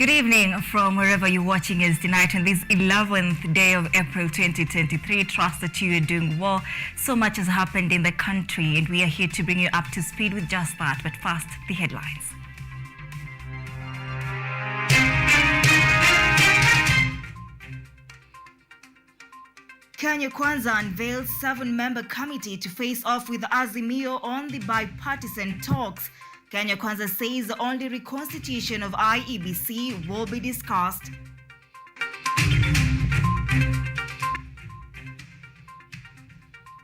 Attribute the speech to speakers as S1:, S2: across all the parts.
S1: Good evening from wherever you're watching us tonight on this 11th day of April 2023. Trust that you are doing well. So much has happened in the country and we are here to bring you up to speed with just that. But first, the headlines. Kenya Kwanza unveils 7-member committee to face off with Azimio on the bipartisan talks. Kenya Kwanza says only reconstitution of IEBC will be discussed.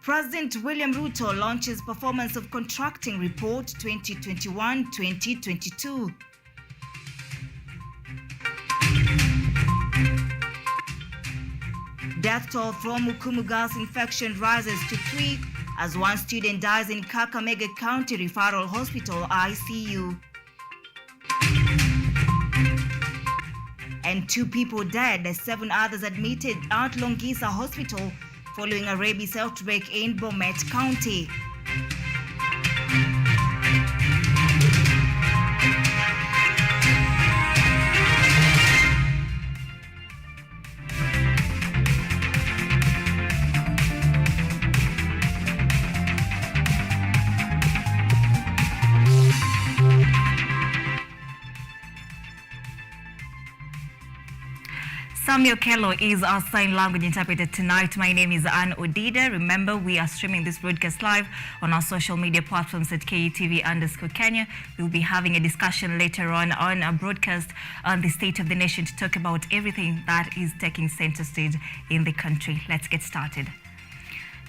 S1: President William Ruto launches performance of contracting report 2021-2022. Death toll from Mukumu gas infection rises to 3 as one student dies in Kakamega County Referral Hospital ICU. And 2 people dead, 7 others admitted at Longisa Hospital following a rabies outbreak in Bomet County. Samuel Kello is our sign language interpreter tonight. My name is ODIDA. Remember, we are streaming this broadcast live on our social media platforms at KETV_Kenya. We'll be having a discussion later on our broadcast on the state of the nation to talk about everything that is taking center stage in the country. Let's get started.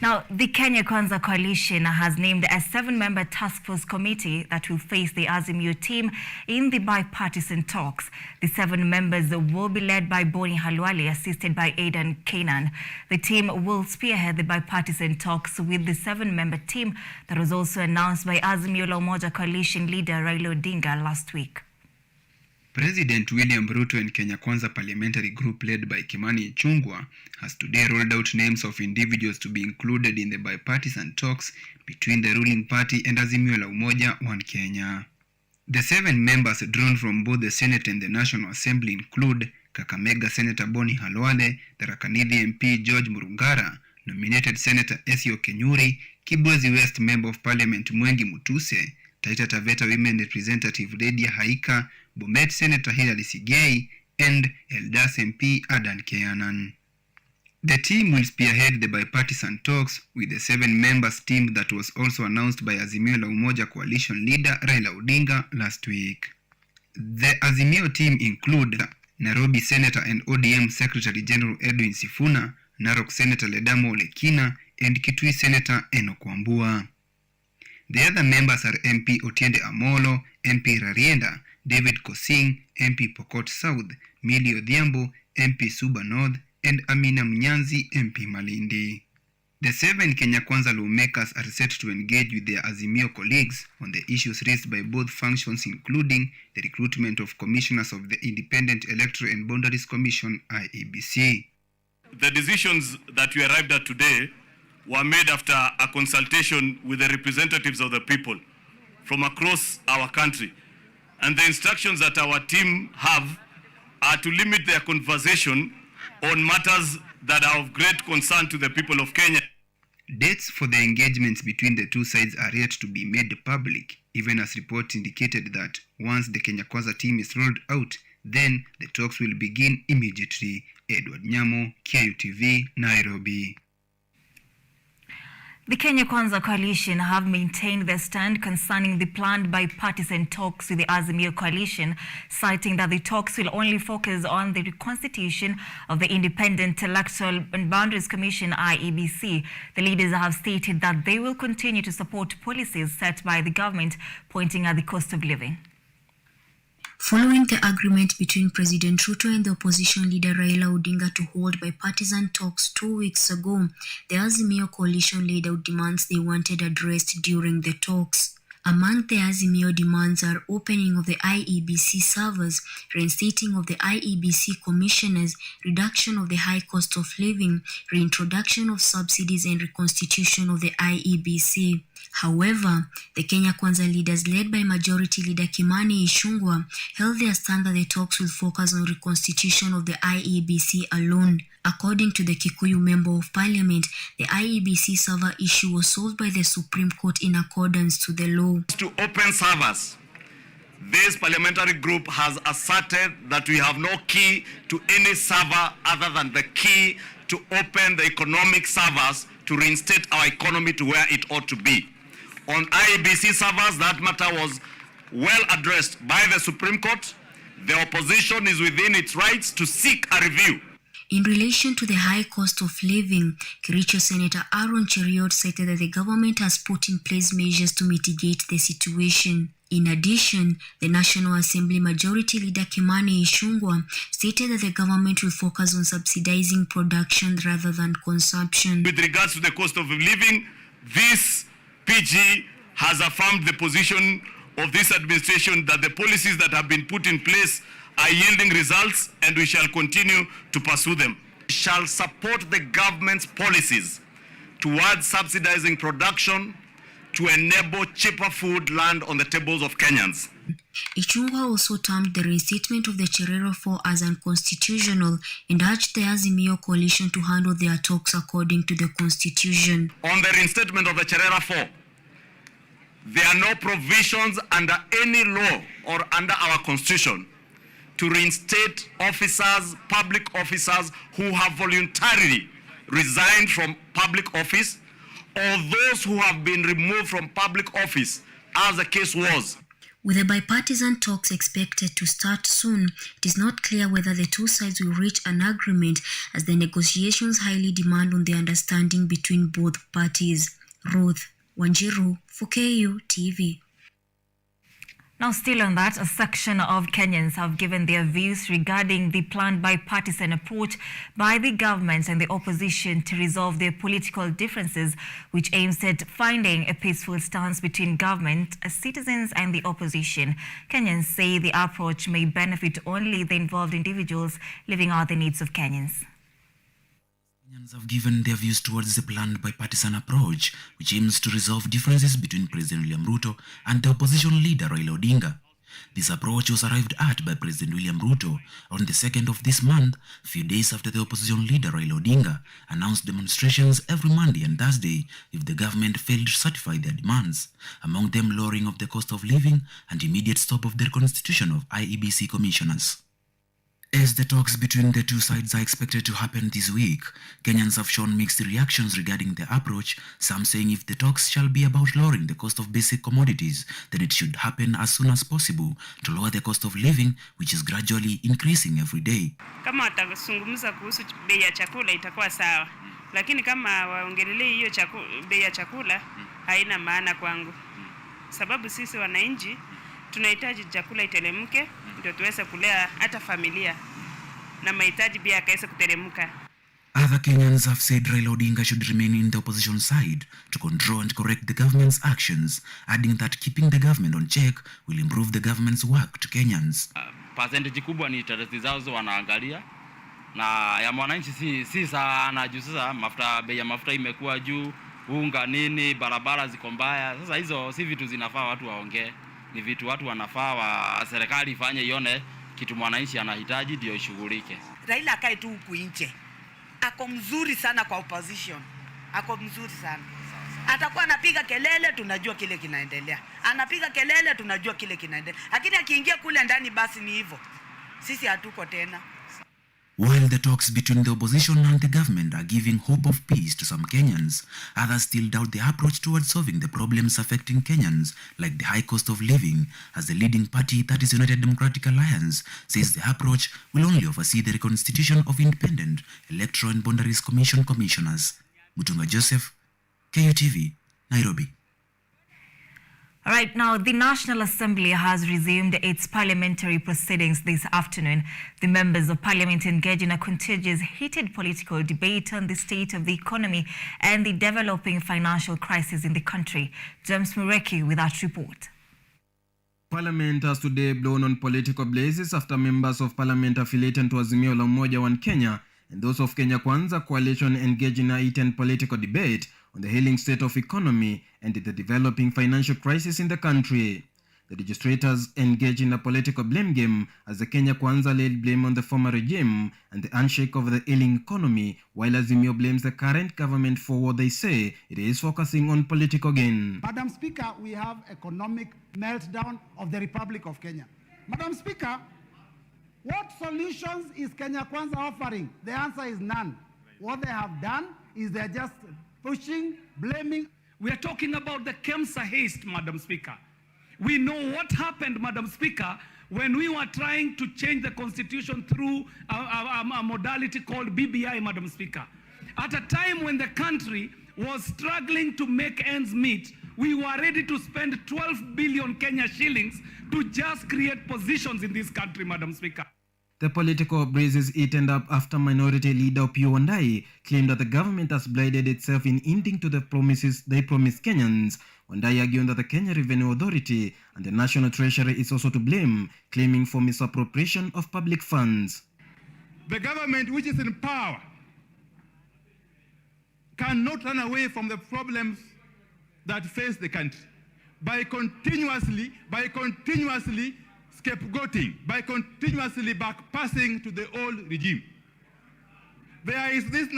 S1: Now, the Kenya Kwanza coalition has named a 7-member task force committee that will face the Azimio team in the bipartisan talks. The 7 members will be led by Boni Halwali, assisted by Aidan Kainan. The team will spearhead the bipartisan talks with the 7-member team that was also announced by Azimio La Umoja coalition leader Raila Odinga last week.
S2: President William Ruto and Kenya Kwanza parliamentary group led by Kimani Ichung'wah has today rolled out names of individuals to be included in the bipartisan talks between the ruling party and Azimio La Umoja One Kenya. The 7 members drawn from both the Senate and the National Assembly include Kakamega Senator Boni Halwale, the Rakanithi MP George Murungara, nominated Senator Esio Kenyuri, Kibwezi West Member of Parliament Mwengi Mutuse, Taita Taveta Women Representative Lydia Haika, Bomet Senator Hilary Sigei, and Eldas MP Adan Keanan. The team will spearhead the bipartisan talks with the 7 members team that was also announced by Azimio La Umoja coalition leader Raila Odinga last week. The Azimio team include Nairobi Senator and ODM Secretary General Edwin Sifuna, Narok Senator Ledamo Lekina, and Kitui Senator Enoch Wambua. The other members are MP Otiende Amolo, MP Rarienda, David Kosing, MP Pokot South, Millie Odhiambo, MP Suba North, and Amina Mnyanzi, MP Malindi. The 7 Kenya Kwanza lawmakers are set to engage with their Azimio colleagues on the issues raised by both functions, including the recruitment of commissioners of the Independent Electoral and Boundaries Commission, IEBC.
S3: The decisions that we arrived at today were made after a consultation with the representatives of the people from across our country. And the instructions that our team have are to limit their conversation on matters that are of great concern to the people of Kenya.
S2: Dates for the engagements between the two sides are yet to be made public, even as reports indicated that once the Kenya Kwanza team is rolled out, then the talks will begin immediately. Edward Nyamo, KUTV, Nairobi.
S1: The Kenya Kwanza coalition have maintained their stand concerning the planned bipartisan talks with the Azimio coalition, citing that the talks will only focus on the reconstitution of the Independent Electoral and Boundaries Commission, IEBC. The leaders have stated that they will continue to support policies set by the government, pointing at the cost of living.
S4: Following the agreement between President Ruto and the opposition leader Raila Odinga to hold bipartisan talks 2 weeks ago, the Azimio coalition laid out demands they wanted addressed during the talks. Among the Azimio demands are opening of the IEBC servers, reinstating of the IEBC commissioners, reduction of the high cost of living, reintroduction of subsidies and reconstitution of the IEBC. However, the Kenya Kwanza leaders led by Majority Leader Kimani Ichung'wah held their stand that the talks will focus on reconstitution of the IEBC alone. According to the Kikuyu Member of Parliament, the IEBC server issue was solved by the Supreme Court in accordance to the law.
S3: To open servers, this parliamentary group has asserted that we have no key to any server other than the key to open the economic servers to reinstate our economy to where it ought to be. On IEBC servers, that matter was well addressed by the Supreme Court. The opposition is within its rights to seek a review.
S4: In relation to the high cost of living, Kericho Senator Aaron Cheriot cited that the government has put in place measures to mitigate the situation. In addition, the National Assembly Majority Leader Kimani Ichung'wah stated that the government will focus on subsidizing production rather than consumption.
S3: With regards to the cost of living, this PG has affirmed the position of this administration that the policies that have been put in place are yielding results, and we shall continue to pursue them. We shall support the government's policies towards subsidizing production to enable cheaper food land on the tables of Kenyans.
S4: Ichung'wah also termed the reinstatement of the Cherera 4 as unconstitutional and urged the Azimio coalition to handle their talks according to the constitution.
S3: On the reinstatement of the Cherera 4, there are no provisions under any law or under our constitution to reinstate officers, public officers who have voluntarily resigned from public office, or those who have been removed from public office, as the case was.
S4: With the bipartisan talks expected to start soon, it is not clear whether the two sides will reach an agreement, as the negotiations highly depend on the understanding between both parties. Ruth Wanjiru for KU TV.
S1: Now, still on that, a section of Kenyans have given their views regarding the planned bipartisan approach by the government and the opposition to resolve their political differences, which aims at finding a peaceful stance between government, citizens and the opposition. Kenyans say the approach may benefit only the involved individuals living out the needs of Kenyans.
S5: Kenyans have given their views towards the planned bipartisan approach, which aims to resolve differences between President William Ruto and the opposition leader Raila Odinga. This approach was arrived at by President William Ruto on the 2nd of this month, few days after the opposition leader Raila Odinga announced demonstrations every Monday and Thursday if the government failed to satisfy their demands, among them lowering of the cost of living and immediate stop of the reconstitution of IEBC commissioners. As the talks between the two sides are expected to happen this week, Kenyans have shown mixed reactions regarding the approach, some saying if the talks shall be about lowering the cost of basic commodities, then it should happen as soon as possible to lower the cost of living, which is gradually increasing every day.
S6: Kama watazungumza kuhusu bei ya chakula itakuwa sawa, lakini kama waongelee hiyo bei ya chakula haina maana kwangu, sababu sisi wananchi tunahitaji chakula iteremke ndio tuweze kulea hata familia na mahitaji pia yakaweze kuteremka.
S5: Other Kenyans have said Raila Odinga should remain in the opposition side to control and correct the government's actions, adding that keeping the government on check will improve the government's work to Kenyans.
S7: Percentage kubwa ni interest zao wanaangalia, na ya mwananchi si sana juu. Sasa bei ya mafuta imekuwa juu, unga nini, barabara ziko mbaya. Sasa hizo si vitu zinafaa watu waongee, ni vitu watu wanafaa serikali ifanye, ione kitu mwananchi anahitaji ndio ishughulike.
S8: Raila akae tu huku nje. Ako mzuri sana kwa opposition. Ako mzuri sana. Atakuwa anapiga kelele, tunajua kile kinaendelea. Anapiga kelele, tunajua kile kinaendelea. Lakini akiingia kule ndani basi ni hivyo. Sisi hatuko tena.
S5: While the talks between the opposition and the government are giving hope of peace to some Kenyans, others still doubt the approach towards solving the problems affecting Kenyans, like the high cost of living, as the leading party, that is United Democratic Alliance, says the approach will only oversee the reconstitution of independent Electoral and Boundaries Commission commissioners. Mutunga Joseph, KUTV, Nairobi.
S1: Right now, the National Assembly has resumed its parliamentary proceedings this afternoon. The members of parliament engaged in a contentious, heated political debate on the state of the economy and the developing financial crisis in the country. James Mureki with that report.
S2: Parliament has today blown on political blazes after members of parliament affiliated to Azimio la Umoja One Kenya and those of Kenya Kwanza coalition engaged in a heated political debate on the ailing state of economy and the developing financial crisis in the country. The legislators engage in a political blame game as the Kenya Kwanza laid blame on the former regime and the handshake of the ailing economy, while Azimio blames the current government for what they say it is focusing on political gain.
S9: Madam Speaker, we have economic meltdown of the Republic of Kenya. Madam Speaker, what solutions is Kenya Kwanza offering? The answer is none. What they have done is they're just pushing, blaming.
S10: We are talking about the KEMSA haste, Madam Speaker. We know what happened, Madam Speaker, when we were trying to change the constitution through a modality called BBI, Madam Speaker. At a time when the country was struggling to make ends meet, we were ready to spend 12 billion Kenya shillings to just create positions in this country, Madam Speaker.
S2: The political breezes eaten up after Minority Leader Opiyo Wandayi claimed that the government has blinded itself in ending to the promises they promised Kenyans. Wandayi arguing that the Kenya Revenue Authority and the National Treasury is also to blame, claiming for misappropriation of public funds.
S11: The government which is in power cannot run away from the problems that face the country by continuously scapegoating, by continuously backpassing to the old regime. There is this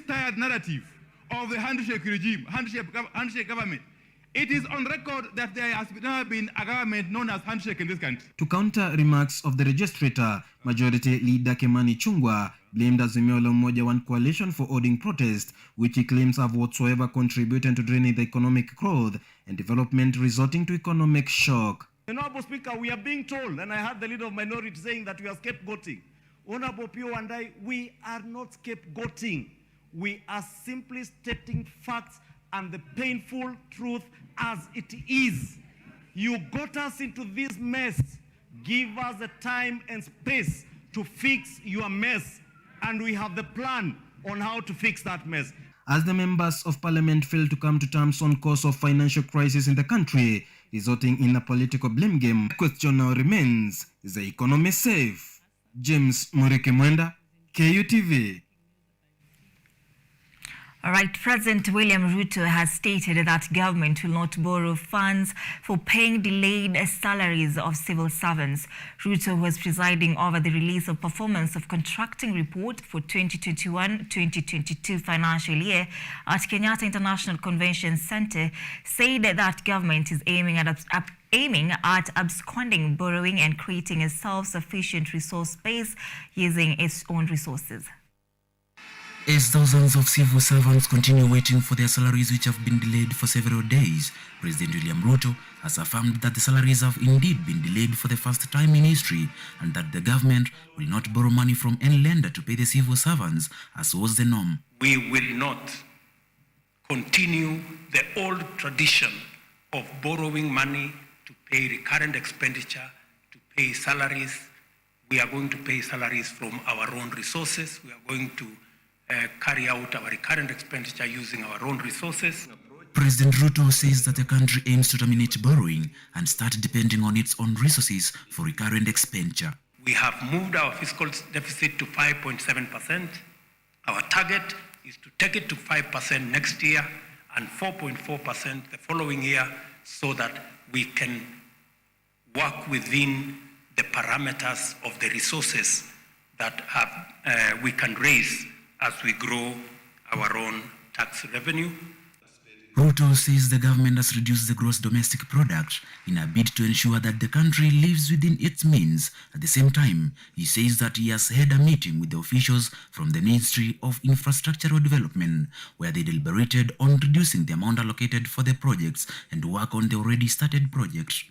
S11: tired narrative of the handshake regime, handshake government. It is on record that there has never been a government known as handshake in this country.
S2: To counter remarks of the registrator, Majority Leader Kimani Ichung'wah blamed Azimio la Umoja One Coalition for holding protest, which he claims have whatsoever contributed to draining the economic growth and development, resulting to economic shock.
S12: Honorable Speaker, we are being told, and I heard the leader of minority saying that we are scapegoating. Honorable Opiyo Wandayi, we are not scapegoating. We are simply stating facts and the painful truth as it is. You got us into this mess. Give us the time and space to fix your mess, and we have the plan on how to fix that mess.
S2: As the members of parliament failed to come to terms on cause of financial crisis in the country, resulting in a political blame game, the question now remains, is the economy safe? James Murike Mwenda, KUTV.
S1: All right, President William Ruto has stated that government will not borrow funds for paying delayed salaries of civil servants. Ruto was presiding over the release of performance of contracting report for 2021-2022 financial year at Kenyatta International Convention Center, said that government is aiming at absconding borrowing and creating a self-sufficient resource base using its own resources.
S5: As thousands of civil servants continue waiting for their salaries which have been delayed for several days, President William Ruto has affirmed that the salaries have indeed been delayed for the first time in history and that the government will not borrow money from any lender to pay the civil servants, as was the norm.
S13: We will not continue the old tradition of borrowing money to pay recurrent expenditure, to pay salaries. We are going to pay salaries from our own resources. We are going to carry out our recurrent expenditure using our own resources.
S5: President Ruto says that the country aims to terminate borrowing and start depending on its own resources for recurrent expenditure.
S13: We have moved our fiscal deficit to 5.7%. Our target is to take it to 5% next year and 4.4% the following year, so that we can work within the parameters of the resources that we can raise as we grow our own tax revenue.
S5: Ruto says the government has reduced the gross domestic product in a bid to ensure that the country lives within its means. At the same time, he says that he has had a meeting with the officials from the Ministry of Infrastructural Development, where they deliberated on reducing the amount allocated for the projects and work on the already started projects.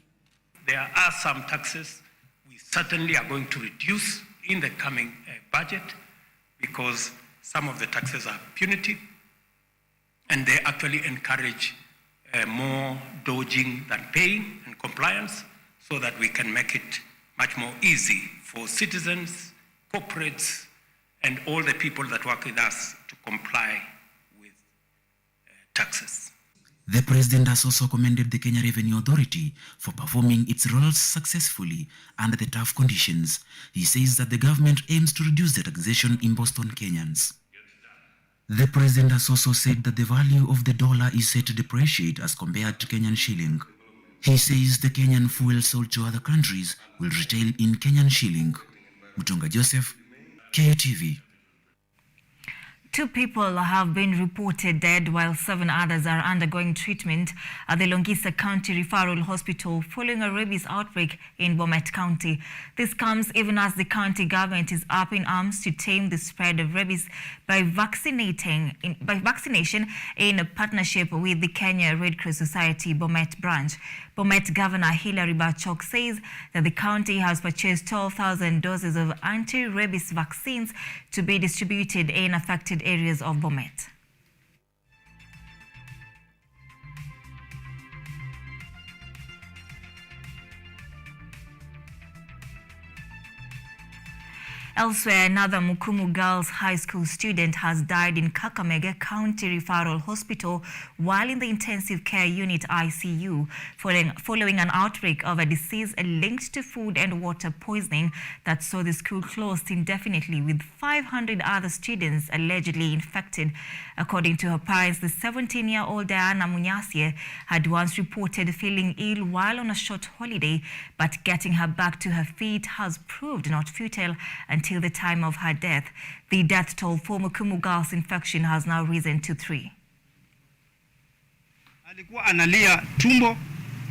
S13: There are some taxes we certainly are going to reduce in the coming budget, because some of the taxes are punitive and they actually encourage more dodging than paying and compliance, so that we can make it much more easy for citizens, corporates, and all the people that work with us to comply with taxes.
S5: The president has also commended the Kenya Revenue Authority for performing its roles successfully under the tough conditions. He says that the government aims to reduce the taxation imposed on Kenyans. The president has also said that the value of the dollar is set to depreciate as compared to Kenyan shilling. He says the Kenyan fuel sold to other countries will retail in Kenyan shilling. Mutunga Joseph, KTV.
S1: 2 people have been reported dead while 7 others are undergoing treatment at the Longisa County Referral Hospital following a rabies outbreak in Bomet County. This comes even as the county government is up in arms to tame the spread of rabies by vaccination in a partnership with the Kenya Red Cross Society Bomet branch. Bomet Governor Hilary Bachok says that the county has purchased 12,000 doses of anti-rabies vaccines to be distributed in affected areas of Bomet. Elsewhere, another Mukumu Girls High School student has died in Kakamega County Referral Hospital while in the intensive care unit ICU following an outbreak of a disease linked to food and water poisoning that saw the school closed indefinitely with 500 other students allegedly infected. According to her parents, the 17-year-old Diana Munyasye had once reported feeling ill while on a short holiday, but getting her back to her feet has proved not futile until the time of her death. The death toll for Mukumu Girls infection has now risen to 3.
S14: Alikuwa analia tumbo,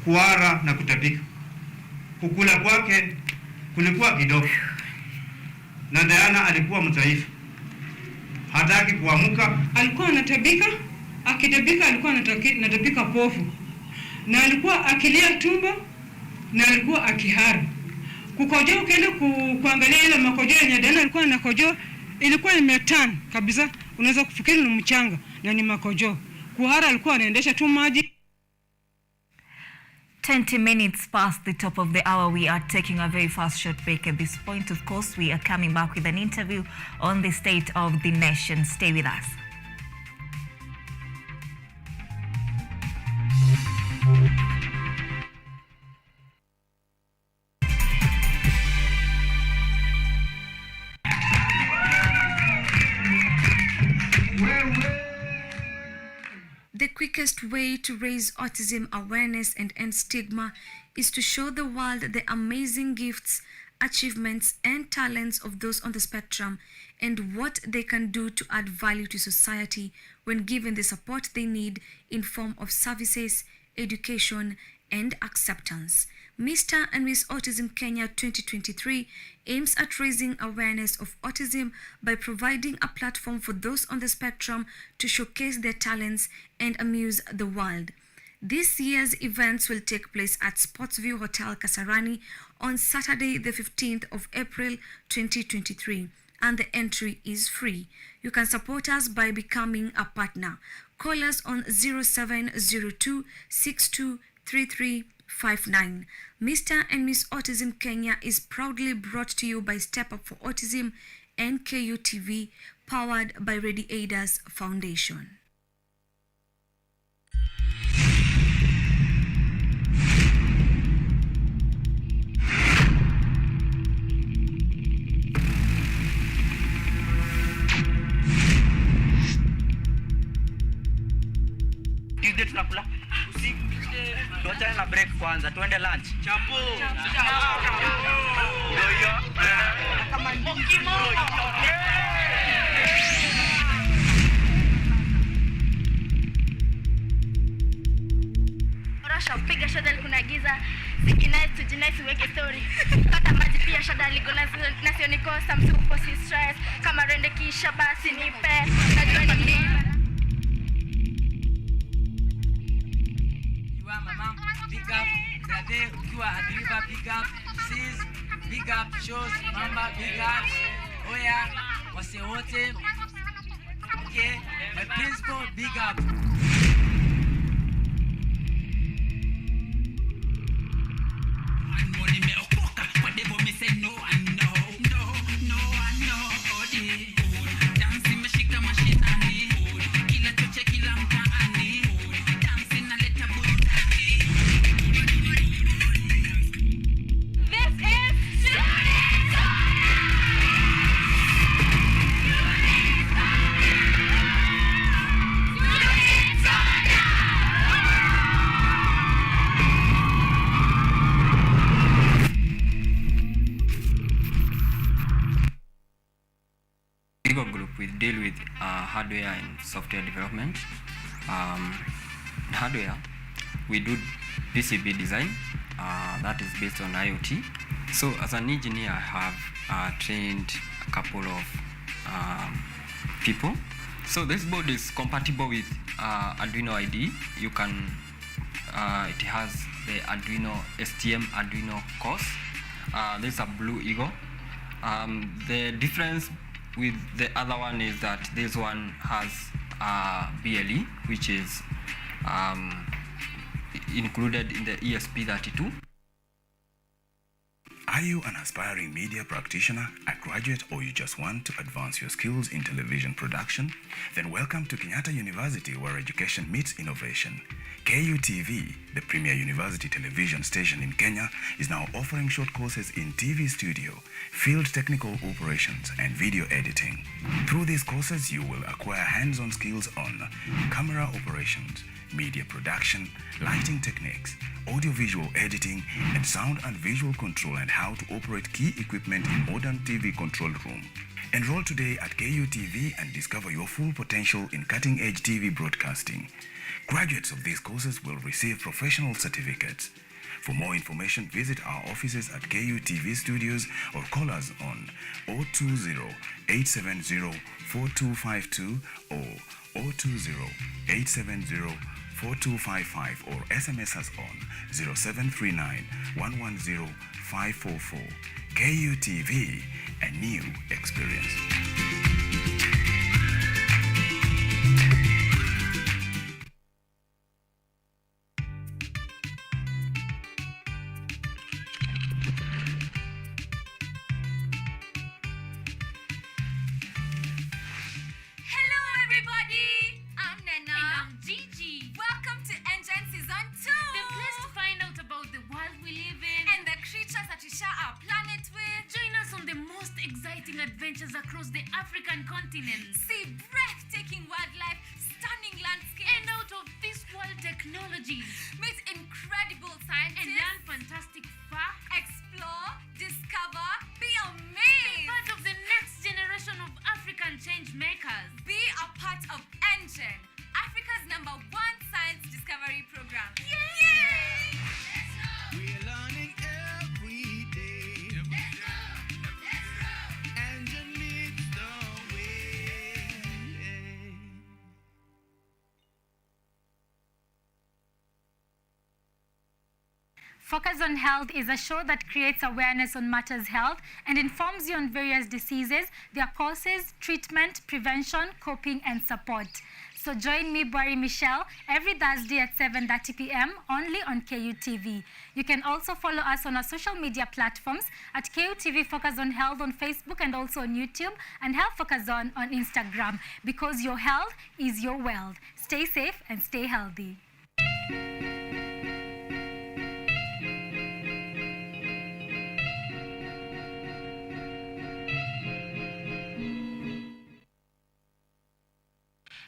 S14: kuhara na kutapika. Kukula kwake kulikuwa kidogo. Na Diana alikuwa mdhaifu. Hataki kuamka. Alikuwa anatabika, akitabika alikuwa anatabika pofu. Na alikuwa akilia tumbo na alikuwa akihara. Kukojoa ukienda kuangalia ile makojoa yenye Diana alikuwa anakojoa ilikuwa imetan kabisa, unaweza kufikiri ni mchanga na ni makojoa. Kuhara alikuwa anaendesha tu maji.
S1: 20 minutes past the top of the hour, we are taking a very fast short break. At this point, of course, we are coming back with an interview on the state of the nation. Stay with us.
S15: The quickest way to raise autism awareness and end stigma is to show the world the amazing gifts, achievements, and talents of those on the spectrum and what they can do to add value to society when given the support they need in form of services, education, and acceptance. Mr. and Miss Autism Kenya 2023 aims at raising awareness of autism by providing a platform for those on the spectrum to showcase their talents and amuse the world. This year's events will take place at Sportsview Hotel Kasarani on Saturday the 15th of April 2023, and the entry is free. You can support us by becoming a partner. Call us on 0702 623359. Mr. and Miss Autism Kenya is proudly brought to you by Step Up for Autism and KUTV, powered by ODIDA's Foundation.
S16: Tuesday tunakula usiku. Tuachane na break kwanza, tuende lunch. Chapo. Ndio hiyo. Kama mokimo.
S17: Rasha piga shada kuna giza. Sikinai tujinai siweke story. Kata maji pia shada liko nasio nikosa msupo si stress. Kama rende kisha basi nipe. Najua ni nini.
S18: Big up, brother, ukiwa Adriva, big up, sis, big up, shows, mama, big up, oya, wase wote, okay, my principal, big up.
S19: legal group, we deal with hardware and software development. Hardware, we do PCB design, that is based on IoT. So as an engineer, I have trained a couple of people. So this board is compatible with Arduino IDE. You can, it has the Arduino STM Arduino course. This is a Blue Eagle. The difference with the other one is that this one has BLE, which is included in the ESP32.
S20: Are you an aspiring media practitioner, a graduate, or you just want to advance your skills in television production? Then welcome to Kenyatta University, where education meets innovation. KUTV, the premier university television station in Kenya, is now offering short courses in TV studio, field technical operations, and video editing. Through these courses, you will acquire hands-on skills on camera operations, media production, lighting techniques, audiovisual editing, and sound and visual control, and how to operate key equipment in modern TV control room. Enroll today at KUTV and discover your full potential in cutting-edge TV broadcasting. Graduates of these courses will receive professional certificates. For more information, visit our offices at KUTV Studios or call us on 020-870-4252 or 020-870-4255 or SMS us on 0739-110-544. KUTV, a new experience.
S21: Adventures across the African continent. See breathtaking wildlife, stunning landscapes, and out of this world technologies. Meet incredible scientists and learn fantastic facts. Explore, discover, be amazed. Be part of the next generation of African change makers. Be a part of Engine, Africa's #1 science discovery program. Yay!
S22: We're learning every day.
S23: Focus on Health is a show that creates awareness on matters health and informs you on various diseases, their causes, treatment, prevention, coping, and support. So join me, Bwari Michelle, every Thursday at 7:30 p.m. only on KUTV. You can also follow us on our social media platforms at KUTV Focus on Health on Facebook and also on YouTube, and Health Focus on Instagram, because your health is your wealth. Stay safe and stay healthy.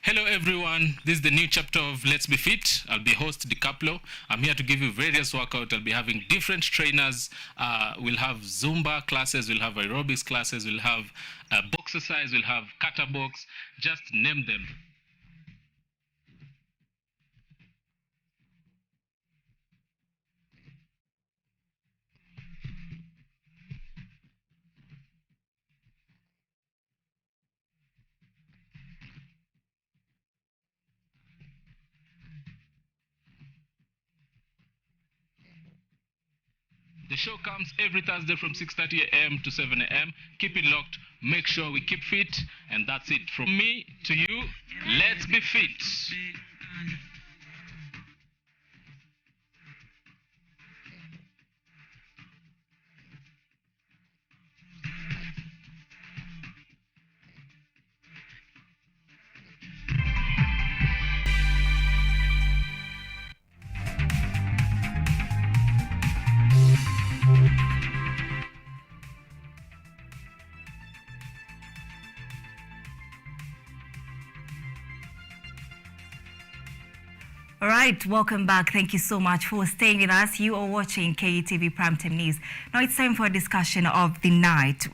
S24: Hello everyone, this is the new chapter of Let's Be Fit. I'll be host DiCaplo. I'm here to give you various workouts. I'll be having different trainers. We'll have Zumba classes, we'll have aerobics classes, we'll have box exercise, we'll have kata box, just name them. The show comes every Thursday from 6:30 a.m. to 7 a.m. Keep it locked. Make sure we keep fit. And that's it. From me to you, let's be fit.
S1: All right, welcome back. Thank you so much for staying with us. You are watching KUTV Primetime News. Now it's time for a discussion of the night.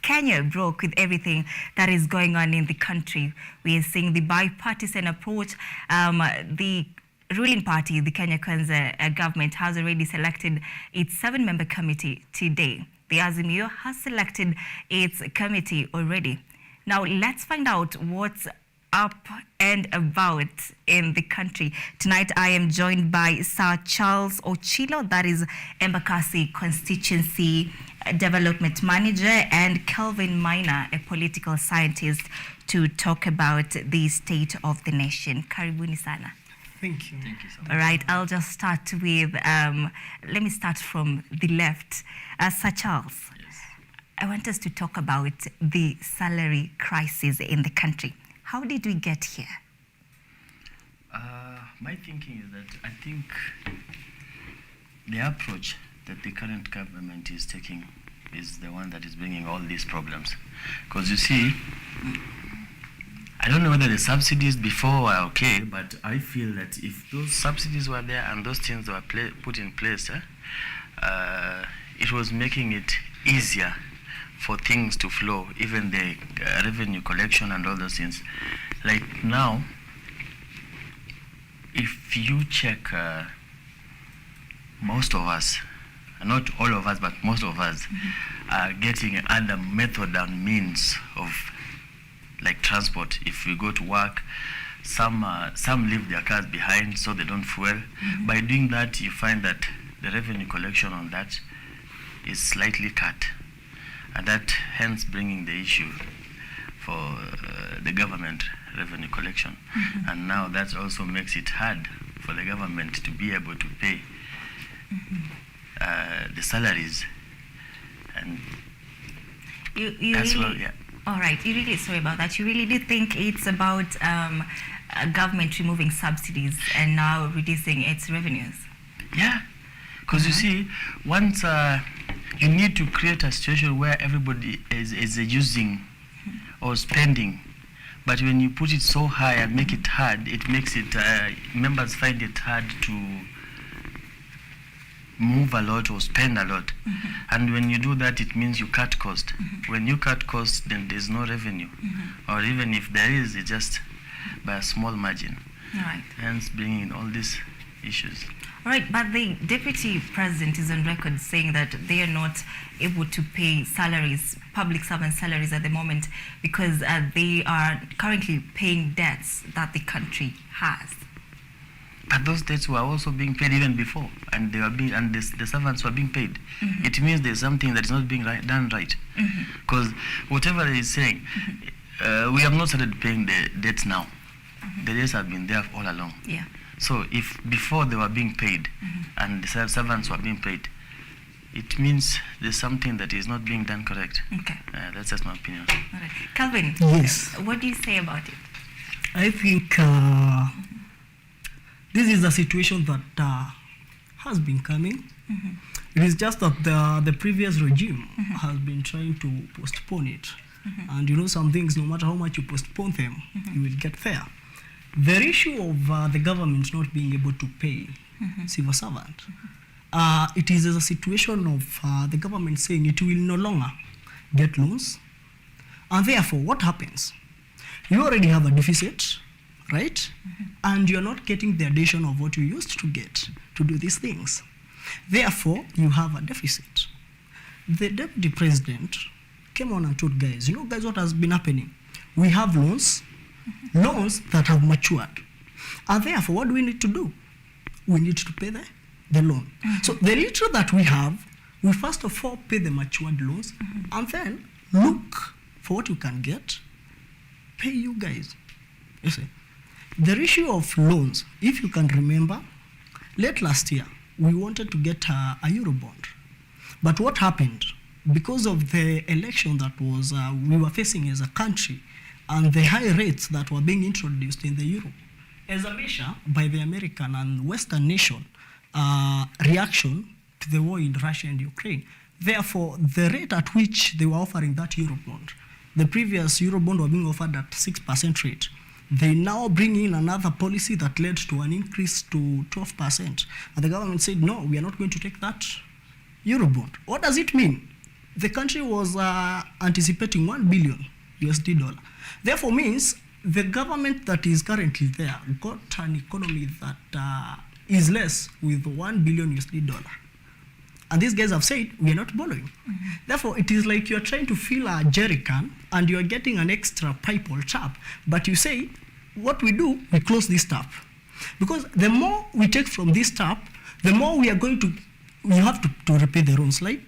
S1: Kenya broke with everything that is going on in the country. We are seeing the bipartisan approach. The ruling party, the Kenya Kwanza government, has already selected its 7-member committee today. The Azimio has selected its committee already. Now, let's find out what's up and about in the country. Tonight, I am joined by Sir Charles Ochilo, that is Embakasi Constituency Development Manager, and Kelvin Maina, a political scientist, to talk about the state of the nation. Karibuni sana.
S3: Thank you. Thank you so much.
S1: All right, I'll just start with, let me start from the left. Sir Charles, yes. I want us to talk about the salary crisis in the country. How did we get here?
S3: My thinking is that I think the approach that the current government is taking is the one that is bringing all these problems. Because you see, I don't know whether the subsidies before were okay, but I feel that if those subsidies were there and those things were put in place, it was making it easier for things to flow, even the revenue collection and all those things. Like now, if you check, most of us, not all of us, but most of us, are getting other method and means of like transport. If we go to work, some leave their cars behind so they don't fuel. By doing that, you find that the revenue collection on that is slightly cut, and that hence bringing the issue for the government revenue collection. And now that also makes it hard for the government to be able to pay the salaries, and that's
S1: really,
S3: yeah.
S1: All right, you really, sorry about that. You really do think it's about government removing subsidies and now reducing its revenues?
S3: Yeah, because you see, once you need to create a situation where everybody is using or spending, but when you put it so high and make it hard, it makes it, members find it hard to move a lot or spend a lot. And when you do that, it means you cut cost. When you cut cost, then there's no revenue. Or even if there is, it's just by a small margin.
S1: Right.
S3: Hence bringing in all these issues.
S1: All right, but the deputy president is on record saying that they are not able to pay salaries, public servant salaries at the moment, because they are currently paying debts that the country has.
S3: But those debts were also being paid even before, and they were being, and the servants were being paid. It means there's something that is not being done right. Because whatever he is saying, we have not started paying the debts now. The debts have been there all along.
S1: Yeah.
S3: So if before they were being paid and the servants were being paid, it means there's something that is not being done correct.
S1: Okay.
S3: That's just my opinion.
S1: All right. Calvin,
S4: yes.
S1: What do you say about it?
S4: I think this is a situation that has been coming. It is just that the previous regime has been trying to postpone it. And you know, some things, no matter how much you postpone them, you will get there. The issue of the government not being able to pay civil servant, it is a situation of the government saying it will no longer get loans. And therefore, what happens? You already have a deficit, right? And you're not getting the addition of what you used to get to do these things. Therefore, you have a deficit. The deputy president came on and told guys, you know, guys, what has been happening? We have loans that have matured. And therefore, what do we need to do? We need to pay the loan. So the little that we have, we first of all pay the matured loans, and then look for what you can get, pay you guys. You see, the issue of loans, if you can remember, late last year, we wanted to get a Eurobond. But what happened? Because of the election that was we were facing as a country and the high rates that were being introduced in the euro, as a measure by the American and Western nation reaction to the war in Russia and Ukraine. Therefore, the rate at which they were offering that Eurobond, the previous Eurobond were being offered at 6% rate. They now bring in another policy that led to an increase to 12%. And the government said, no, we are not going to take that Eurobond. What does it mean? the country was anticipating 1 billion USD dollar. Therefore means the government that is currently there got an economy that is less with 1 billion USD dollar. And these guys have said, we are not borrowing. Therefore, it is like you're trying to fill a jerry can and you're getting an extra pipe or tap. But you say, what we do, we close this tap. Because the more we take from this tap, the more we are going to, we have to repay the loans, right?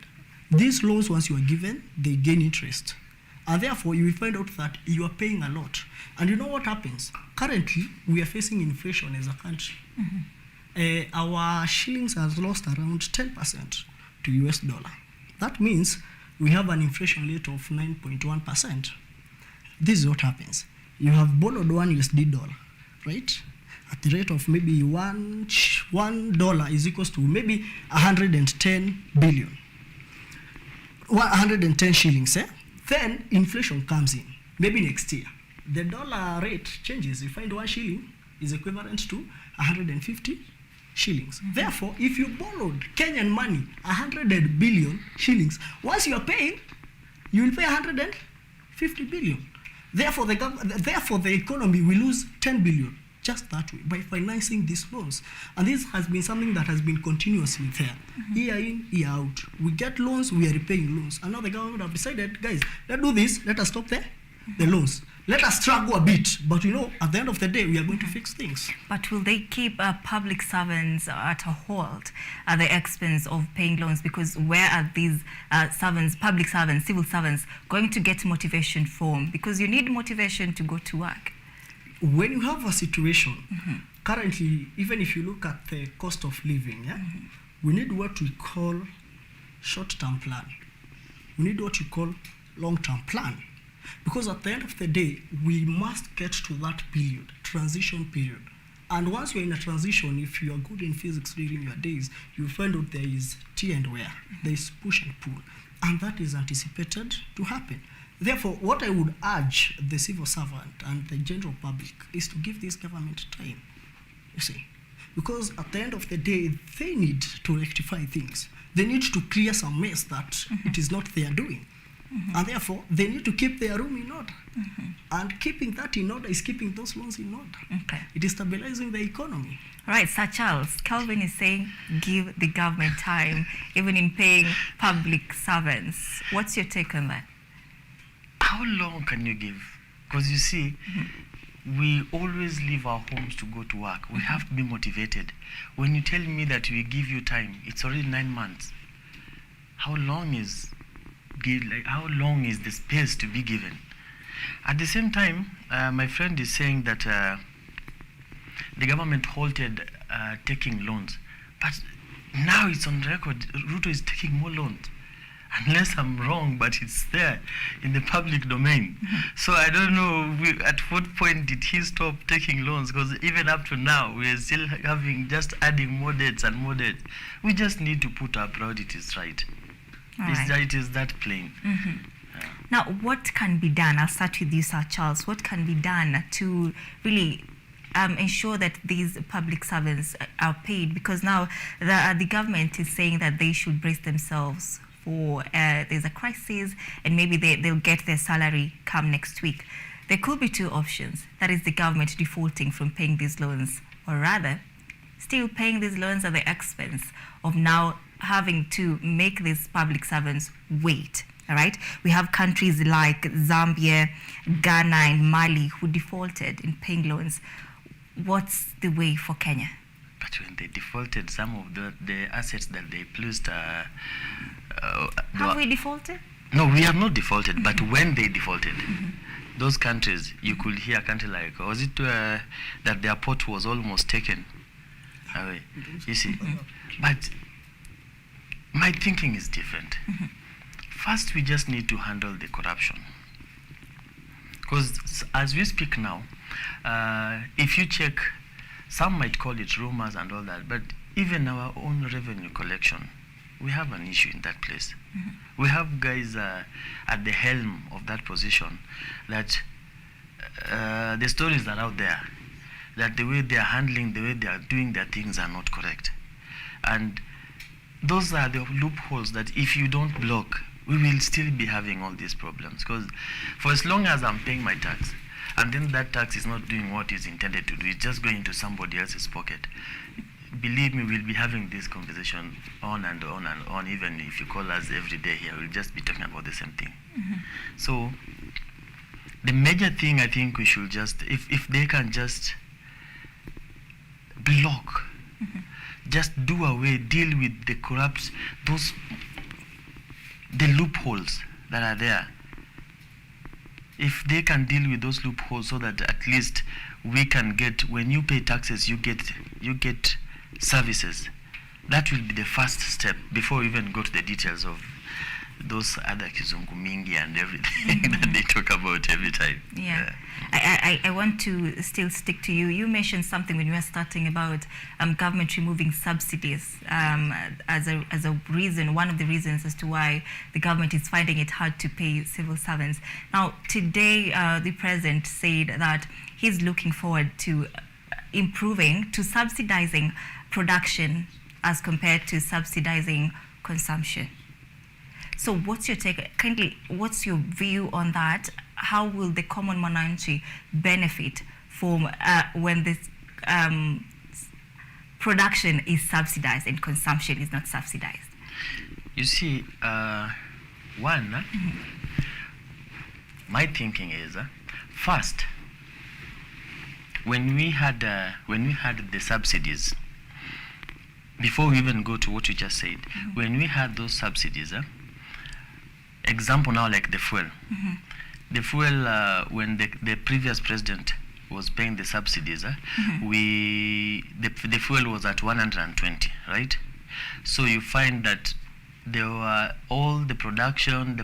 S4: These loans, once you are given, they gain interest. And therefore, you will find out that you are paying a lot. And you know what happens? Currently, we are facing inflation as a country. Our shillings has lost around 10% to US dollar. That means we have an inflation rate of 9.1%. This is what happens. You have borrowed $1 USD, right? At the rate of maybe $1 is equals to maybe 110 billion. 110 shillings, eh? Then inflation comes in, maybe next year. The dollar rate changes. You find 1 shilling is equivalent to 150 shillings. Therefore, if you borrowed Kenyan money, 100 billion shillings, once you are paying, you will pay 150 billion. Therefore, the economy will lose 10 billion just that way by financing these loans. And this has been something that has been continuously there. Year in, year out. We get loans, we are repaying loans. And now the government have decided, guys, let's do this, let us stop the loans. Let us struggle a bit, but you know, at the end of the day, we are going to fix things.
S1: But will they keep public servants at a halt at the expense of paying loans? Because where are these servants, public servants, civil servants, going to get motivation from? Because you need motivation to go to work.
S4: When you have a situation, currently, even if you look at the cost of living, yeah, we need what we call short-term plan. We need what you call long-term plan. Because at the end of the day, we must get to that period, transition period. And once you're in a transition, if you are good in physics during your days, you'll find out there is tear and wear, there is push and pull. And that is anticipated to happen. Therefore, what I would urge the civil servant and the general public is to give this government time, you see. Because at the end of the day, they need to rectify things. They need to clear some mess that it is not their doing. And therefore, they need to keep their room in order. And keeping that in order is keeping those loans in order.
S1: Okay.
S4: It is stabilizing the economy.
S1: All right, Sir Charles, Calvin is saying give the government time, even in paying public servants. What's your take on that?
S3: How long can you give? Because you see, we always leave our homes to go to work. We have to be motivated. When you tell me that we give you time, it's already 9 months. How long is the space to be given? At the same time, my friend is saying that the government halted taking loans. But now it's on record, Ruto is taking more loans. Unless I'm wrong, but it's there in the public domain. So I don't know at what point did he stop taking loans, because even up to now, we are still adding more debts and more debts. We just need to put our priorities right. It is that plain.
S1: Now, what can be done? I'll start with you, Sir Charles. What can be done to really ensure that these public servants are paid? Because now the government is saying that they should brace themselves for there's a crisis, and maybe they'll get their salary come next week. There could be two options. That is the government defaulting from paying these loans, or rather, still paying these loans at the expense of now having to make these public servants wait. All right, we have countries like Zambia, Ghana, and Mali who defaulted in paying loans. What's the way for Kenya?
S3: But when they defaulted, some of the assets that they pledged.
S1: Have we defaulted?
S3: No, we have not defaulted. But when they defaulted, those countries, you could hear a country like, was it that their port was almost taken away? You see, but my thinking is different. First, we just need to handle the corruption. Because as we speak now, if you check, some might call it rumors and all that, but even our own revenue collection, we have an issue in that place. We have guys at the helm of that position that the stories are out there, that the way they are handling, the way they are doing their things are not correct. And those are the loopholes that if you don't block, we will still be having all these problems. Because for as long as I'm paying my tax, and then that tax is not doing what it's intended to do, it's just going into somebody else's pocket. Believe me, we'll be having this conversation on and on and on. Even if you call us every day here, we'll just be talking about the same thing. So the major thing I think we should just, if they can just block, just do away, deal with the corrupt, the loopholes that are there. If they can deal with those loopholes, so that at least we can get, when you pay taxes, you get services. That will be the first step before we even go to the details of those other kizungu mingi and everything that they talk about every time.
S1: Yeah. I want to still stick to you. You mentioned something when you were starting about government removing subsidies as a reason, one of the reasons as to why the government is finding it hard to pay civil servants. Now, today, the president said that he's looking forward to subsidizing production as compared to subsidizing consumption. So what's your take? Kindly, what's your view on that? How will the common mwananchi benefit from when this production is subsidized and consumption is not subsidized?
S3: You see, my thinking is first, when we had the subsidies, before we even go to what you just said, when we had those subsidies, example now like the fuel. The fuel, when the previous president was paying the subsidies, the fuel was at 120, right? So you find that there were all the production,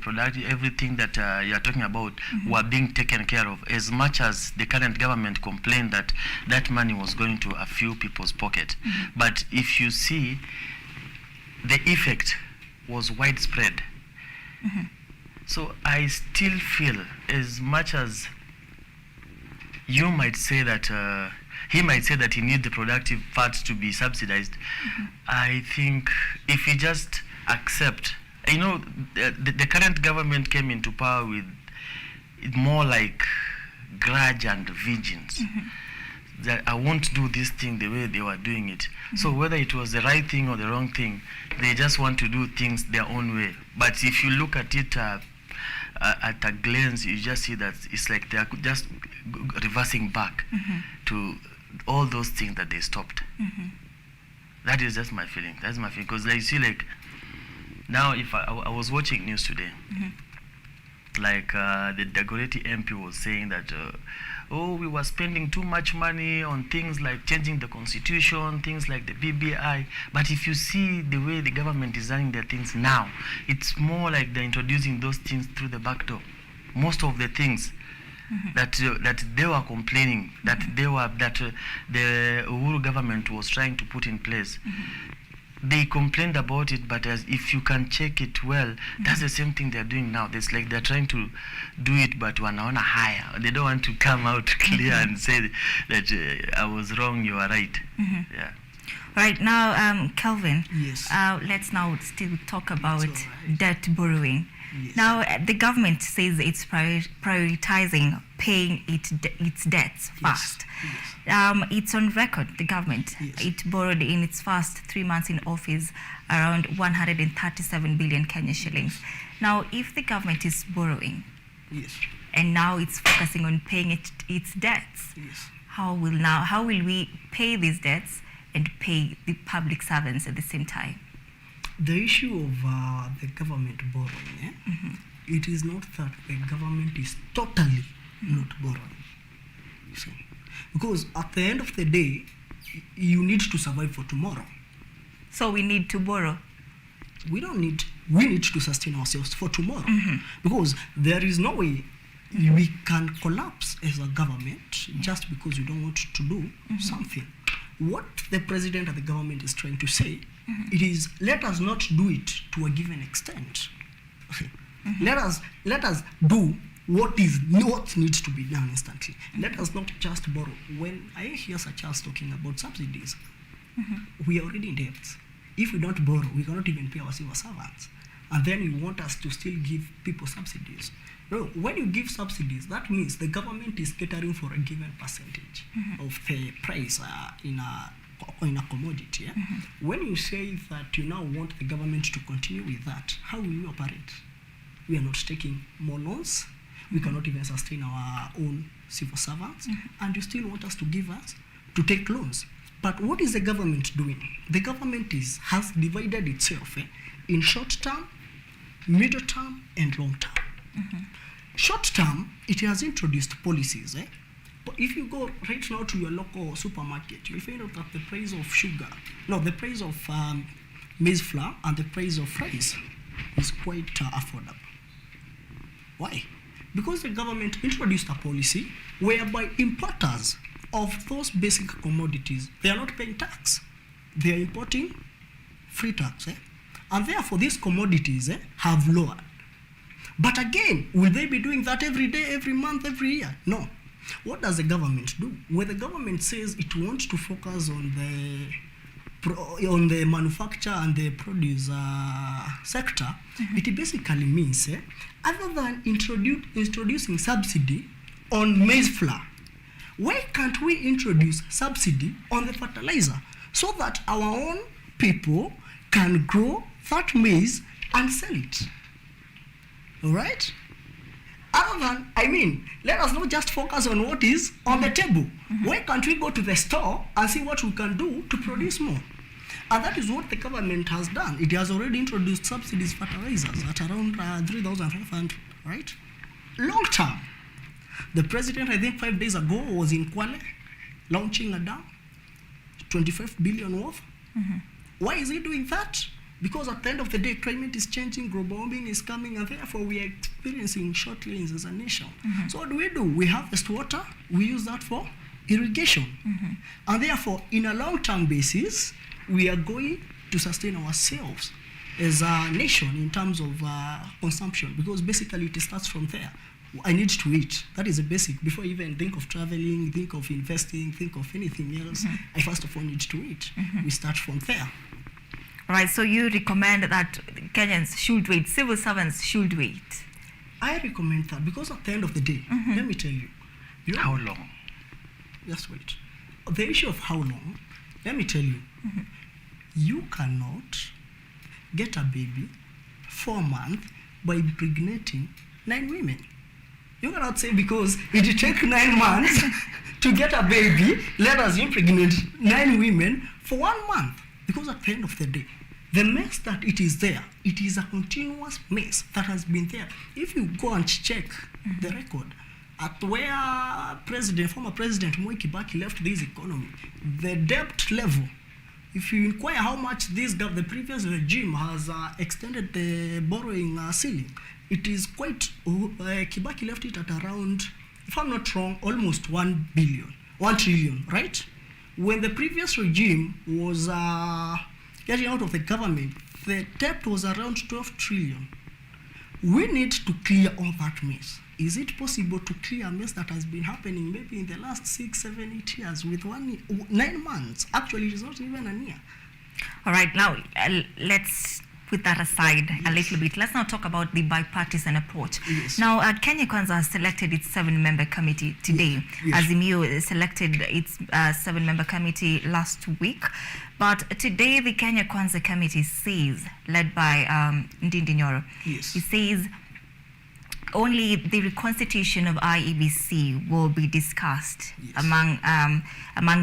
S3: everything that you are talking about were being taken care of, as much as the current government complained that that money was going to a few people's pocket. But if you see, the effect was widespread. So I still feel, as much as you might say that he might say that he needs the productive parts to be subsidized, I think if he just accept, the current government came into power with more like grudge and vengeance. That I won't do this thing the way they were doing it. So whether it was the right thing or the wrong thing, they just want to do things their own way. But if you look at it at a glance, you just see that it's like they are just reversing back to all those things that they stopped. That is just my feeling. That's my feeling. Because you see, like, now if I was watching news today, like the Dagoretti MP was saying that we were spending too much money on things like changing the constitution, things like the BBI. But if you see the way the government is running their things now, it's more like they're introducing those things through the back door. Most of the things that they were complaining that the Uhuru government was trying to put in place, they complained about it, but as if you can check it well, that's the same thing they're doing now. It's like they're trying to do it, but wanaona higher. They don't want to come out clear and say that I was wrong, you are right. Yeah.
S1: Right now, Kelvin.
S4: Yes.
S1: Let's now still talk about debt borrowing. Yes. Now, the government says it's prioritizing paying its debts fast. Yes. It's on record, the government. Yes. It borrowed in its first 3 months in office around 137 billion Kenya shillings. Now, if the government is borrowing, and now it's focusing on paying its debts, how will we pay these debts and pay the public servants at the same time?
S4: The issue of the government borrowing, it is not that the government is totally not borrowing. You see? Because at the end of the day, you need to survive for tomorrow.
S1: So we need to borrow?
S4: We need to sustain ourselves for tomorrow. Because there is no way we can collapse as a government just because you don't want to do something. What the president and the government is trying to say, it is, let us not do it to a given extent. Let us do what needs to be done instantly. Let us not just borrow. When I hear such as talking about subsidies, we are already in debt. If we don't borrow, we cannot even pay our civil servants. and then you want us to still give people subsidies. No, when you give subsidies, that means the government is catering for a given percentage of the price in a commodity. When you say that you now want the government to continue with that, how will you operate? We are not taking more loans. We cannot even sustain our own civil servants, and you still want us to take loans. But what is the government doing? The government has divided itself in short term, middle term, and long term. Short term, it has introduced policies. But if you go right now to your local supermarket, you'll find out that the price of the price of maize flour and the price of rice is quite affordable. Why? Because the government introduced a policy whereby importers of those basic commodities, they are not paying tax. They are importing free tax. And therefore, these commodities have lowered. But again, will they be doing that every day, every month, every year? No. What does the government do? When the government says it wants to focus on the manufacture and the produce sector, it basically means, other than introducing subsidy on maize flour, why can't we introduce subsidy on the fertilizer so that our own people can grow that maize and sell it? All right? Other than, let us not just focus on what is on the table. Why can't we go to the store and see what we can do to produce more? And that is what the government has done. It has already introduced subsidies fertilizers at around 3,500, right? Long term. The president, I think 5 days ago, was in Kwale, launching a dam, 25 billion worth. Why is he doing that? Because at the end of the day, climate is changing, global warming is coming, and therefore we are experiencing short rains as a nation. So what do? We harvest water, we use that for irrigation. And therefore, in a long-term basis, we are going to sustain ourselves as a nation in terms of consumption, because basically it starts from there. I need to eat. That is a basic. Before I even think of traveling, think of investing, think of anything else, I first of all need to eat. We start from there.
S1: Right, so you recommend that Kenyans should wait, civil servants should wait?
S4: I recommend that because at the end of the day, let me tell you.
S3: How long?
S4: Just wait. The issue of how long, let me tell you. You cannot get a baby 4 months by impregnating 9 women. You cannot say because it takes 9 months to get a baby, let us impregnate 9 women for 1 month. Because at the end of the day, the mess that it is there, it is a continuous mess that has been there. If you go and check the record at where former President Moi Kibaki left this economy, the debt level, if you inquire how much the previous regime has extended the borrowing ceiling, it is quite, Kibaki left it at around, if I'm not wrong, almost 1 trillion, right? When the previous regime was getting out of the government, the debt was around 12 trillion. We need to clear all that mess. Is it possible to clear a mess that has been happening maybe in the last 6, 7, 8 years with 9 months? Actually, it is not even a year.
S1: All right, now let's put that aside a little bit. Let's now talk about the bipartisan approach. Now, Kenya Kwanza has selected its 7-member committee today. Azimio selected its 7-member committee last week. But today, the Kenya Kwanza committee says, led by Ndindi Nyoro, it says only the reconstitution of IEBC will be discussed among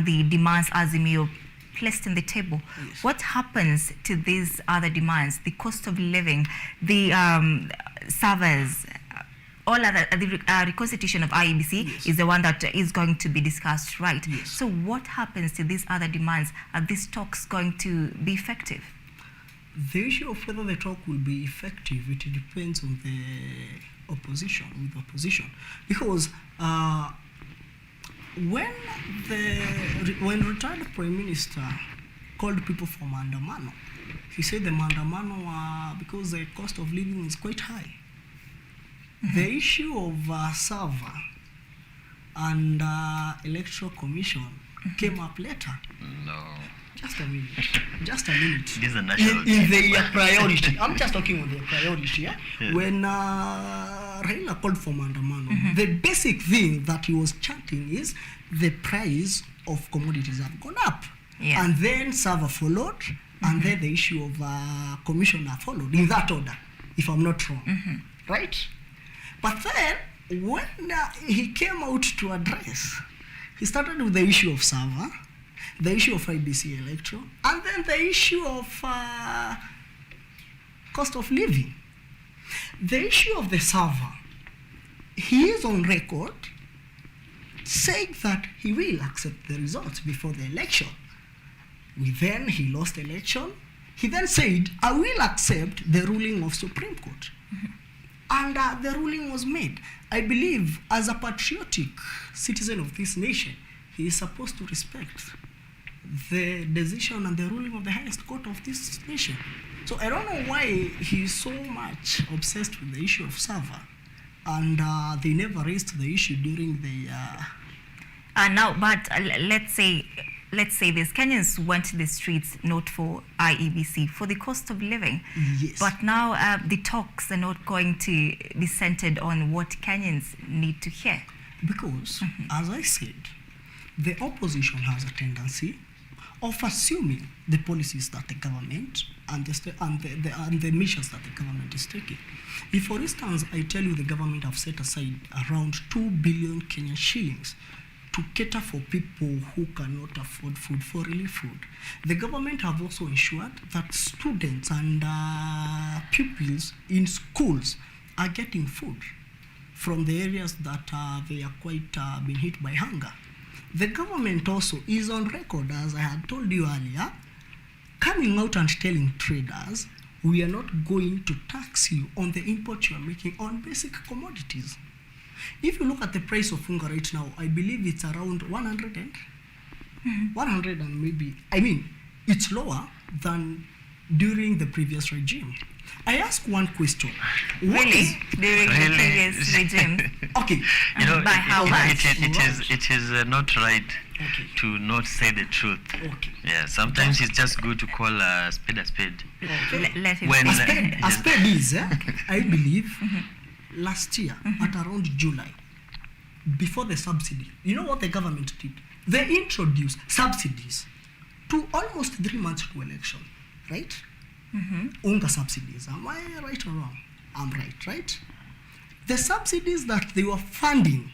S1: the demands Azimio placed on the table. What happens to these other demands? The cost of living, the servers, all other, the reconstitution of IEBC is the one that is going to be discussed, right? So what happens to these other demands? Are these talks going to be effective?
S4: The issue of whether the talk will be effective, it depends on the opposition, because when retired Prime Minister called people for maandamano, he said the maandamano were because the cost of living is quite high. The issue of server and electoral commission came up later. Just a minute.
S3: This is a national
S4: in their priority. I'm just talking on their priority. Yeah?
S3: Yeah.
S4: When Raila called for maandamano, the basic thing that he was chanting is the price of commodities have gone up.
S1: Yeah.
S4: And then Sava followed, and then the issue of commissioner followed, in that order, if I'm not wrong. Right? But then, when he came out to address, he started with the issue of Sava, the issue of IBC electoral, and then the issue of cost of living. The issue of the Sava, he is on record saying that he will accept the results before the election. Then he lost the election. He then said, I will accept the ruling of Supreme Court. And the ruling was made. I believe, as a patriotic citizen of this nation, he is supposed to respect the decision and the ruling of the highest court of this nation. So I don't know why he is so much obsessed with the issue of Sava, and they never raised the issue during the...
S1: Now, but let's say this, Kenyans went to the streets not for IEBC, for the cost of living.
S4: Yes.
S1: But now the talks are not going to be centered on what Kenyans need to hear.
S4: Because, as I said, the opposition has a tendency of assuming the policies that the government and the measures that the government is taking. If, for instance, I tell you the government have set aside around 2 billion Kenyan shillings to cater for people who cannot afford food, for relief food. The government have also ensured that students and pupils in schools are getting food from the areas that they are quite been hit by hunger. The government also is on record, as I had told you earlier, coming out and telling traders, we are not going to tax you on the import you are making on basic commodities. If you look at the price of unga right now, I believe it's around 100 and maybe, I mean, it's lower than during the previous regime. I ask one question.
S1: Really? During the previous regime?
S4: Okay.
S3: You know,
S1: by how much?
S3: It is not right to not say the truth.
S4: Okay.
S3: Yeah, sometimes it's just good to call a spade a spade.
S1: Let him
S3: When,
S4: a spade is, I believe, last year at around July, before the subsidy, you know what the government did? They introduced subsidies to almost 3 months to election, right? Unga subsidies. Am I right or wrong? I'm right, right? The subsidies that they were funding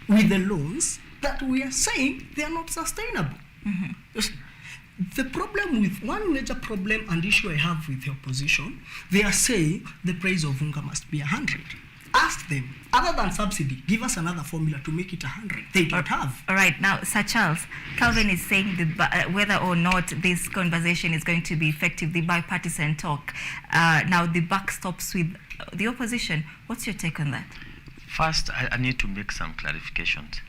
S4: with the loans that we are saying they are not sustainable. The problem with one major problem and issue I have with the opposition, they are saying the price of unga must be 100. Ask them, other than subsidy, give us another formula to make it 100. They don't have.
S1: All right, now, Sir Charles, Calvin is saying whether or not this conversation is going to be effective, the bipartisan talk. Now, the buck stops with the opposition. What's your take on that?
S3: First, I need to make some clarifications.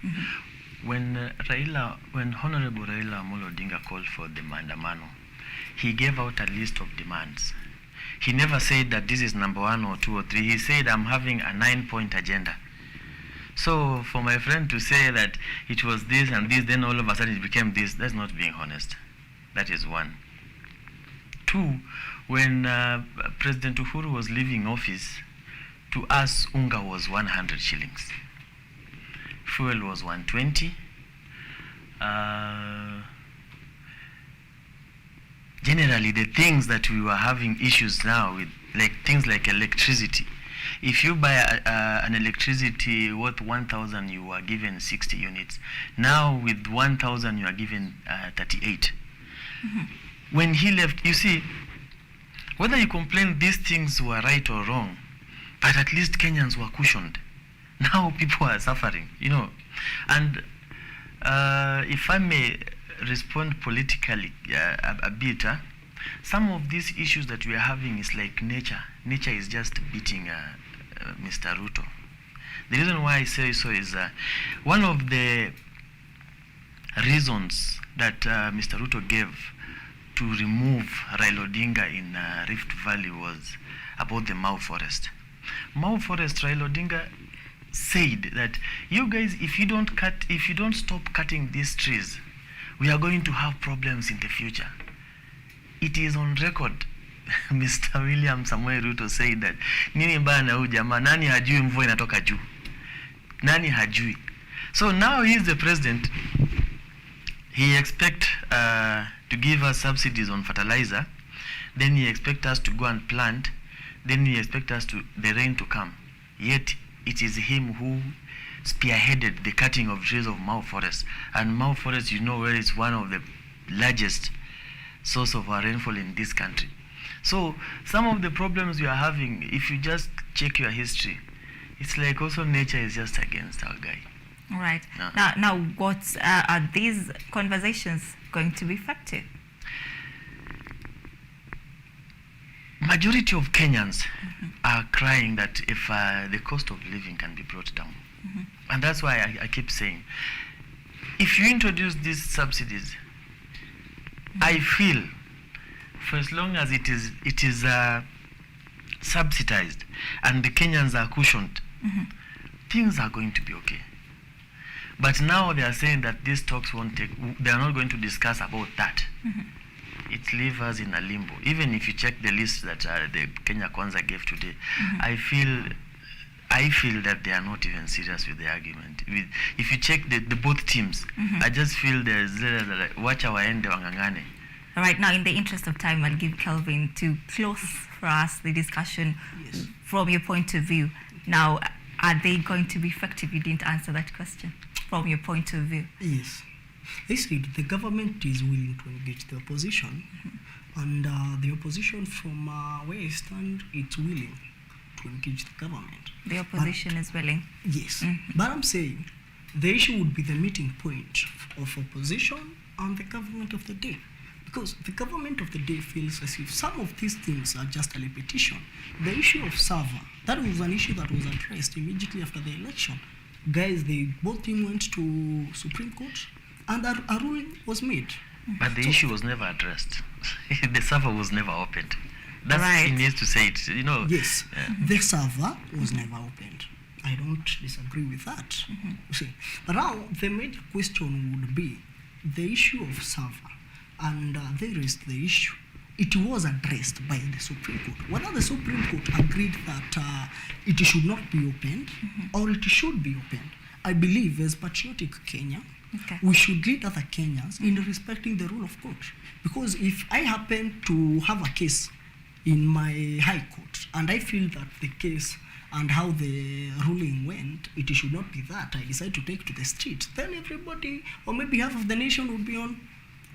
S3: When Honorable Raila Amolo Odinga called for the maandamano, he gave out a list of demands. He never said that this is number 1 or 2 or 3. He said, I'm having a 9-point agenda. So for my friend to say that it was this and this, then all of a sudden it became this, that's not being honest. That is one. 2, when President Uhuru was leaving office, to us, unga was 100 shillings. Fuel was 120. Generally, the things that we were having issues now with, like things like electricity. If you buy an electricity worth 1,000, you are given 60 units. Now with 1,000, you are given 38. When he left, you see, whether you complain these things were right or wrong, but at least Kenyans were cushioned. Now people are suffering, you know. And if I may respond politically a bit, some of these issues that we are having is like nature. Nature is just beating Mr. Ruto. The reason why I say so is one of the reasons that Mr. Ruto gave to remove Raila Odinga in Rift Valley was about the Mau Forest. Mau Forest, Raila Odinga said that you guys, if you don't stop cutting these trees, we are going to have problems in the future. It is on record. Mr. William Samuel Ruto said that nini mbaya na huyu jamaa, nani hajui mvua inatoka juu? Nani hajui? So now he is the president. He expect to give us subsidies on fertilizer. Then he expect us to go and plant. Then he expect us to the rain to come. Yet it is him who spearheaded the cutting of trees of Mau Forest. And Mau Forest, you know, where is one of the largest source of our rainfall in this country. So some of the problems we are having, if you just check your history, it's like also nature is just against our guy.
S1: All right. Now what are these conversations going to be effective?
S3: Majority of Kenyans are crying that if the cost of living can be brought down. And that's why I keep saying, if you introduce these subsidies, I feel for as long as it is subsidized and the Kenyans are cushioned, things are going to be okay. But now they are saying that these talks won't take, they are not going to discuss about that. It leaves us in a limbo. Even if you check the list that the Kenya Kwanza gave today, I feel that they are not even serious with the argument. If you check the both teams, I just feel there's watch our end wangangane.
S1: All right, now in the interest of time, I'll give Kelvin to close for us the discussion from your point of view. Now, are they going to be effective? You didn't answer that question. From your point of view.
S4: Yes. I said the government is willing to engage the opposition, and the opposition from where I stand, it's willing to engage the government.
S1: The opposition is willing?
S4: Yes. But I'm saying the issue would be the meeting point of opposition and the government of the day. Because the government of the day feels as if some of these things are just a repetition. The issue of server, that was an issue that was addressed immediately after the election. Guys, both teams went to Supreme Court and a ruling was made.
S3: But the issue was never addressed. The server was never opened. That's right. He needs to say it, you know.
S4: Yes, the server was never opened. I don't disagree with that. See, but now the major question would be the issue of server, and there is the issue. It was addressed by the Supreme Court. Whether the Supreme Court agreed that it should not be opened or it should be opened, I believe as patriotic Kenya, we should lead other Kenyans in respecting the rule of court. Because if I happen to have a case in my high court and I feel that the case and how the ruling went, it should not be that, I decide to take to the street, then everybody, or maybe half of the nation would be on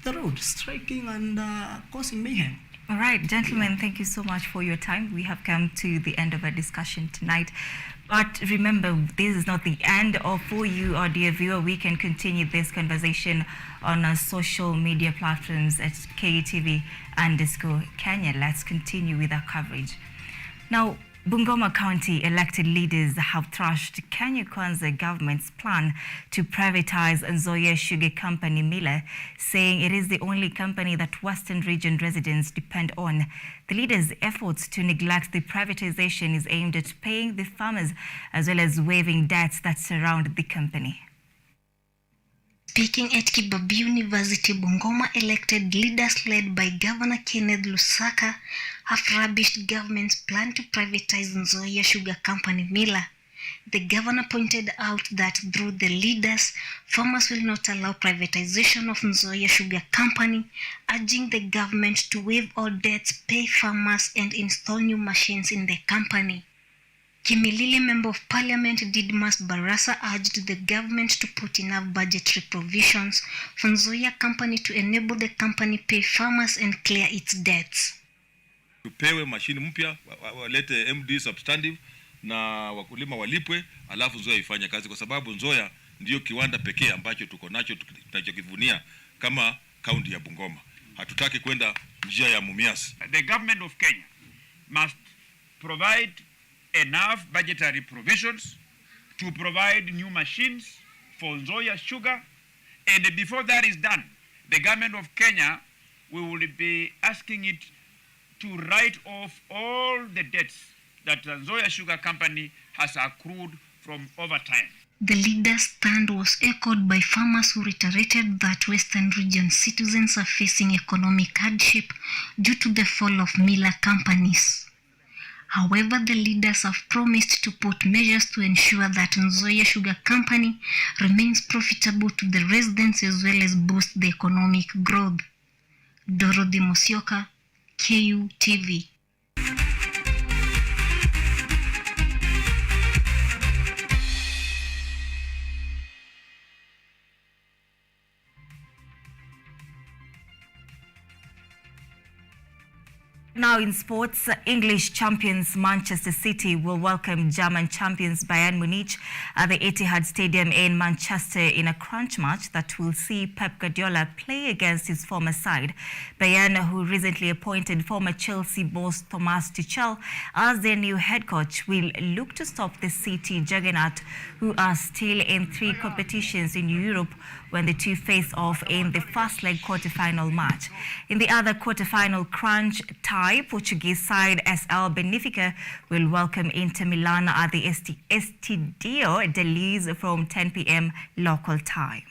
S4: the road, striking and causing mayhem.
S1: All right, gentlemen, thank you so much for your time. We have come to the end of our discussion tonight. But remember, this is not the end. Or for you, our dear viewer, we can continue this conversation on our social media platforms at KTV_Kenya. Let's continue with our coverage. Now, Bungoma County elected leaders have thrashed Kenya Kwanza government's plan to privatize Nzoia Sugar Company Miller, saying it is the only company that Western Region residents depend on. The leaders' efforts to neglect the privatization is aimed at paying the farmers as well as waiving debts that surround the company.
S6: Speaking at Kibabii University, Bungoma elected leaders led by Governor Kenneth Lusaka have rubbished government's plan to privatize Nzoia Sugar Company Miller. The governor pointed out that through the leaders, farmers will not allow privatization of Nzoia Sugar Company, urging the government to waive all debts, pay farmers, and install new machines in the company. Kimilili Member of Parliament Didmas Barasa urged the government to put enough budgetary provisions for Nzoia Company to enable the company pay farmers and clear its debts.
S7: Tupewe mashini mpya, walete MD substantive na wakulima walipwe, alafu Nzoia ifanye kazi, kwa sababu Nzoia ndio kiwanda pekee ambacho tuko nacho tunachokivunia kama kaunti ya Bungoma. Hatutaki kwenda njia ya Mumias.
S8: The government of Kenya must provide enough budgetary provisions to provide new machines for Nzoia Sugar, and before that is done, the government of Kenya, we will be asking it to write off all the debts that the Nzoia Sugar Company has accrued from over time.
S6: The leader's stand was echoed by farmers who reiterated that Western region citizens are facing economic hardship due to the fall of miller companies. However, the leaders have promised to put measures to ensure that Nzoia Sugar Company remains profitable to the residents as well as boost the economic growth. Dorothy Mosioka, KU TV.
S1: Now in sports, English champions Manchester City will welcome German champions Bayern Munich at the Etihad Stadium in Manchester in a crunch match that will see Pep Guardiola play against his former side. Bayern, who recently appointed former Chelsea boss Thomas Tuchel as their new head coach, will look to stop the City juggernaut, who are still in 3 competitions in Europe, when the two face off in the first leg quarter-final match. In the other quarter-final crunch tie, Portuguese side SL Benfica will welcome Inter Milan at the Estadio da Luz from 10 p.m. local time.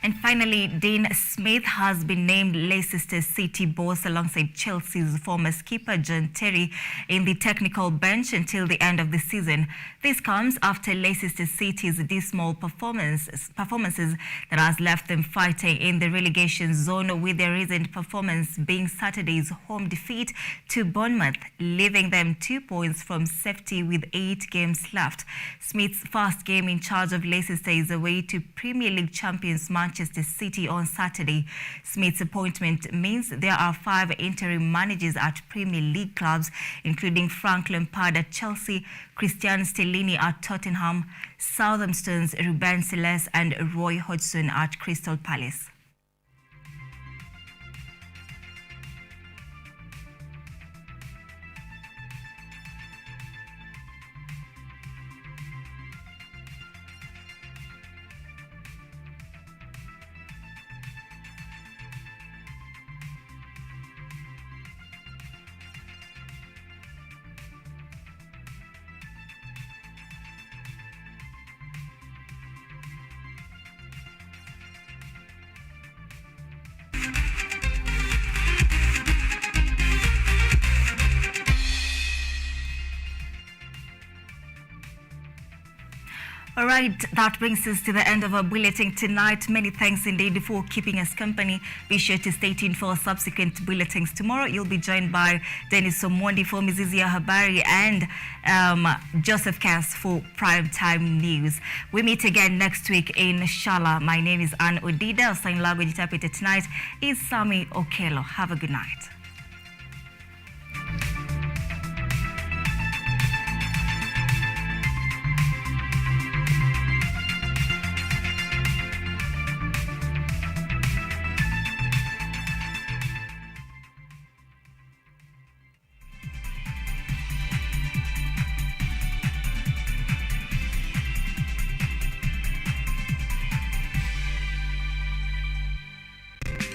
S1: And finally, Dean Smith has been named Leicester City boss alongside Chelsea's former skipper John Terry in the technical bench until the end of the season. This comes after Leicester City's dismal performances that has left them fighting in the relegation zone, with their recent performance being Saturday's home defeat to Bournemouth, leaving them 2 points from safety with 8 games left. Smith's first game in charge of Leicester is away to Premier League champions Manchester City on Saturday. Smith's appointment means there are 5 interim managers at Premier League clubs, including Frank Lampard at Chelsea, Christian Stellini at Tottenham, Southampton's Ruben Seles and Roy Hodgson at Crystal Palace. All right, that brings us to the end of our bulletin tonight. Many thanks indeed for keeping us company. Be sure to stay tuned for subsequent bulletins. Tomorrow, you'll be joined by Dennis Omondi for Mizizia Habari and Joseph Cass for Primetime News. We meet again next week, inshallah. My name is Anne Odida. Our sign language interpreter tonight is Sami Okelo. Have a good night.